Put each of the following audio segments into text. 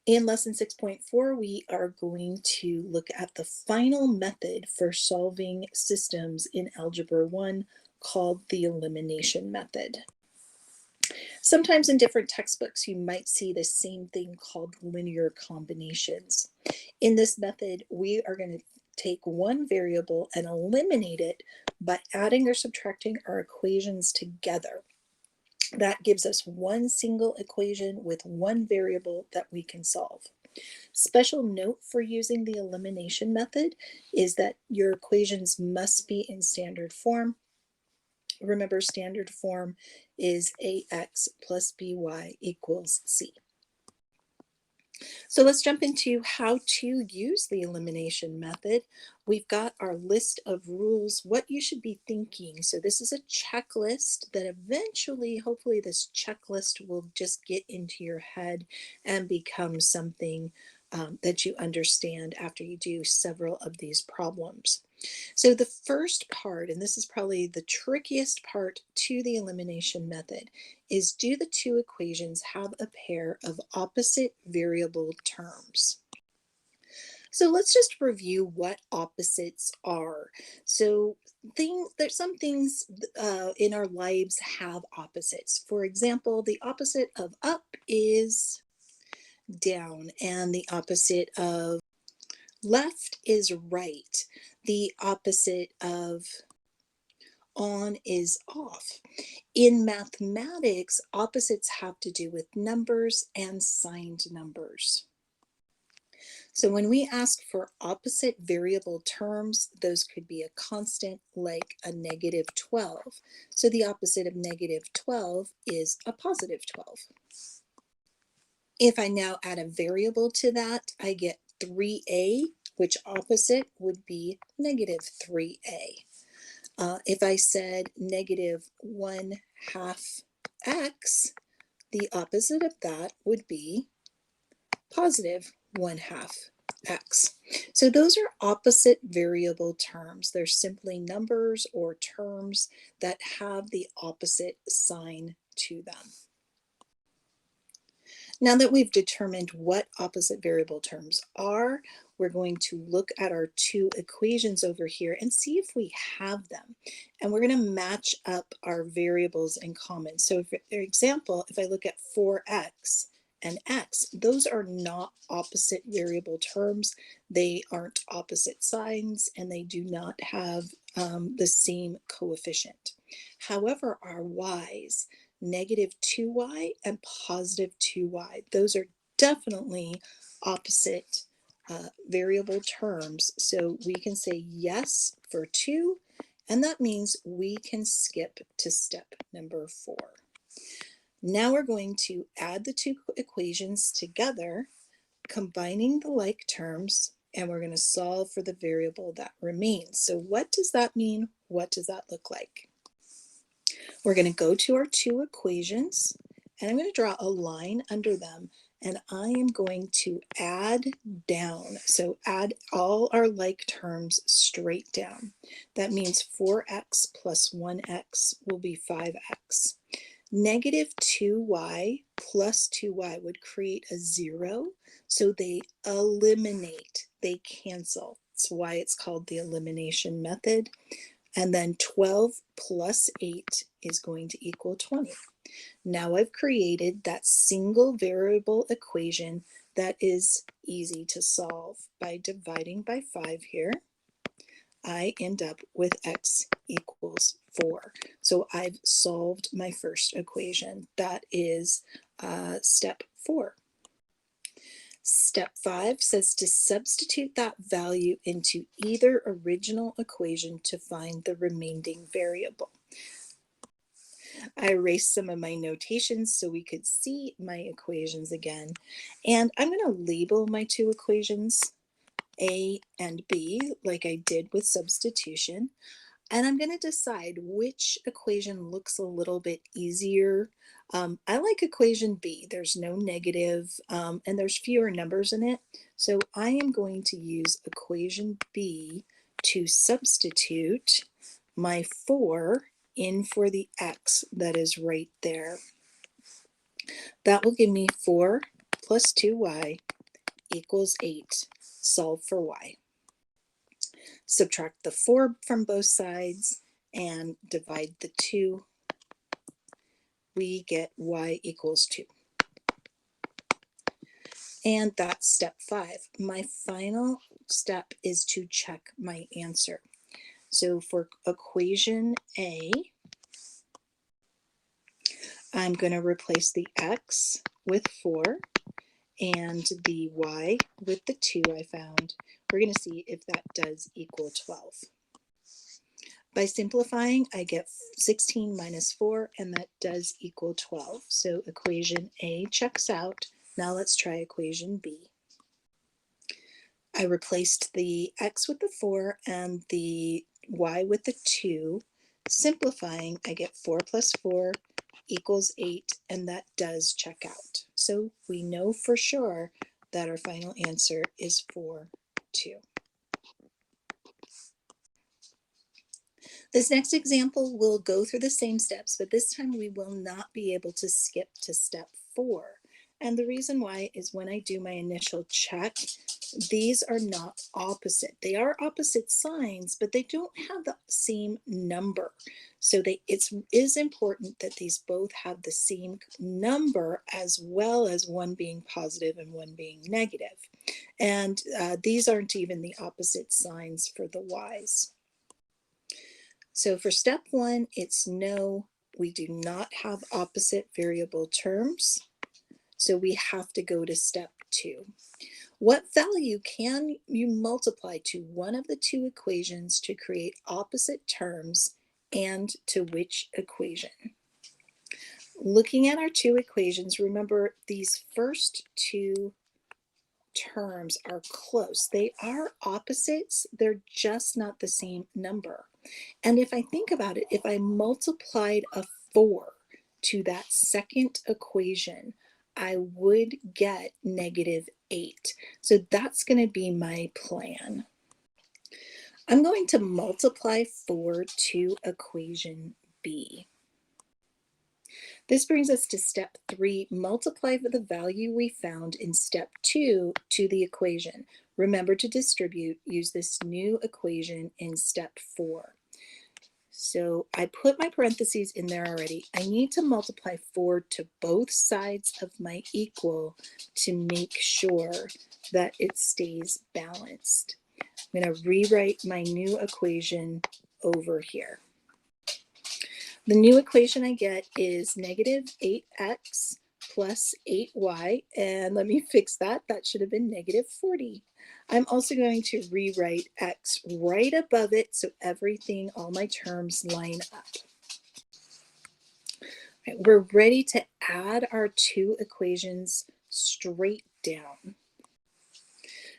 In lesson 6.4, we are going to look at the final method for solving systems in Algebra 1 called the elimination method. Sometimes in different textbooks, you might see the same thing called linear combinations. In this method, we are going to take one variable and eliminate it by adding or subtracting our equations together. That gives us one single equation with one variable that we can solve. Special note for using the elimination method is that your equations must be in standard form. Remember, standard form is ax plus by equals c. So let's jump into how to use the elimination method. We've got our list of rules, what you should be thinking. So this is a checklist that eventually, hopefully this checklist will just get into your head and become something that you understand after you do several of these problems. So the first part, and this is probably the trickiest part to the elimination method, is do the two equations have a pair of opposite variable terms? So let's just review what opposites are. So there's some things in our lives have opposites. For example, the opposite of up is down, and the opposite of left is right. The opposite of on is off. In mathematics, opposites have to do with numbers and signed numbers. So when we ask for opposite variable terms, those could be a constant like a negative 12. So the opposite of negative 12 is a positive 12. If I now add a variable to that, I get 3a, which opposite would be negative 3a. If I said negative 1/2 x, the opposite of that would be positive 1/2 x. So those are opposite variable terms. They're simply numbers or terms that have the opposite sign to them. Now that we've determined what opposite variable terms are, we're going to look at our two equations over here and see if we have them. And we're going to match up our variables in common. So for example, if I look at 4x and x, those are not opposite variable terms. They aren't opposite signs, and they do not have the same coefficient. However, our y's, negative 2y and positive 2y, those are definitely opposite variable terms. So we can say yes for 2, and that means we can skip to step number 4. Now we're going to add the two equations together, combining the like terms, and we're going to solve for the variable that remains. So what does that mean? What does that look like? We're going to go to our two equations, and I'm going to draw a line under them, and I am going to add down. So add all our like terms straight down. That means 4x plus 1x will be 5x. Negative 2y plus 2y would create a 0, so they eliminate, they cancel. That's why it's called the elimination method. And then 12 plus 8 is going to equal 20. Now I've created that single variable equation that is easy to solve. By dividing by 5 here, I end up with x equals 4. So I've solved my first equation. That is step 4. Step 5 says to substitute that value into either original equation to find the remaining variable. I erased some of my notations so we could see my equations again. And I'm going to label my two equations A and B like I did with substitution. And I'm going to decide which equation looks a little bit easier. I like equation B. There's no negative, and there's fewer numbers in it. So I am going to use equation B to substitute my 4 in for the x that is right there. That will give me 4 plus 2y equals 8. Solve for y. Subtract the 4 from both sides and divide the 2. We get y equals 2. And that's step 5. My final step is to check my answer. So for equation A, I'm going to replace the x with 4 and the y with the 2 I found. We're going to see if that does equal 12. By simplifying, I get 16 minus 4, and that does equal 12. So equation A checks out. Now let's try equation B. I replaced the x with the 4 and the y with the 2. Simplifying, I get 4 plus 4 equals 8, and that does check out. So we know for sure that our final answer is 4, 2. This next example will go through the same steps, but this time we will not be able to skip to step 4. And the reason why is when I do my initial check, these are not opposite. They are opposite signs, but they don't have the same number. So it is important that these both have the same number, as well as one being positive and one being negative. And these aren't even the opposite signs for the y's. So for step 1, it's no, we do not have opposite variable terms. So we have to go to step 2. What value can you multiply to one of the two equations to create opposite terms, and to which equation? Looking at our two equations, remember these first two terms are close. They are opposites, they're just not the same number. And if I think about it, if I multiplied a 4 to that second equation, I would get negative 8. So that's going to be my plan. I'm going to multiply 4 to equation B. This brings us to step 3. Multiply the value we found in step 2 to the equation. Remember to distribute. Use this new equation in step 4. So I put my parentheses in there already. I need to multiply 4 to both sides of my equal to make sure that it stays balanced. I'm going to rewrite my new equation over here. The new equation I get is negative 8x plus 8y, and let me fix that. That should have been negative 40. I'm also going to rewrite x right above it so everything, all my terms line up. Right, we're ready to add our two equations straight down.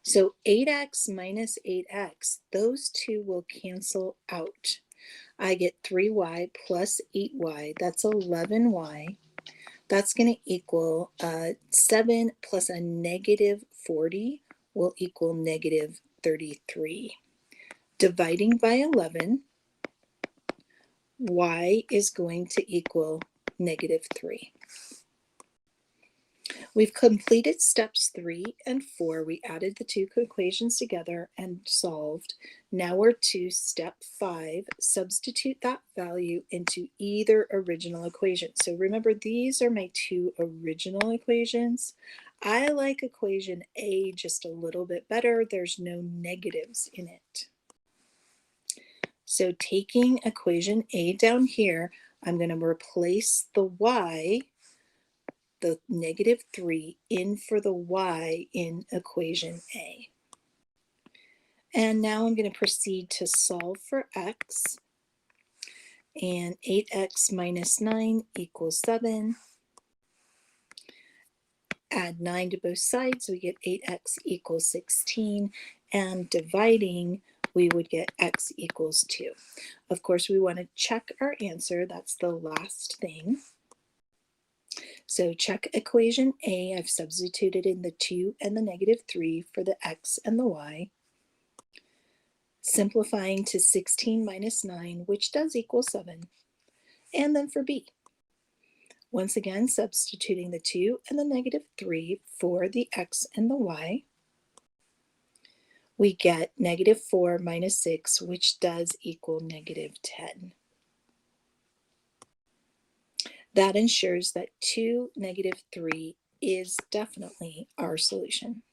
So 8x minus 8x, those two will cancel out. I get 3y plus 8y, that's 11y. That's going to equal 7 plus a negative 40 will equal negative 33. Dividing by 11, y is going to equal negative 3. We've completed steps 3 and 4. We added the two equations together and solved. Now we're to step 5. Substitute that value into either original equation. So remember, these are my two original equations. I like equation A just a little bit better. There's no negatives in it. So taking equation A down here, I'm going to replace the y, the negative 3, in for the y in equation A. And now I'm going to proceed to solve for x. And 8x minus 9 equals 7. Add 9 to both sides, we get 8x equals 16. And dividing, we would get x equals 2. Of course, we want to check our answer. That's the last thing. So check equation A. I've substituted in the 2 and the negative 3 for the x and the y. Simplifying to 16 minus 9, which does equal 7. And then for B. Once again, substituting the 2 and the negative 3 for the x and the y. we get -4 minus 6, which does equal -10. That ensures that 2, -3 is definitely our solution.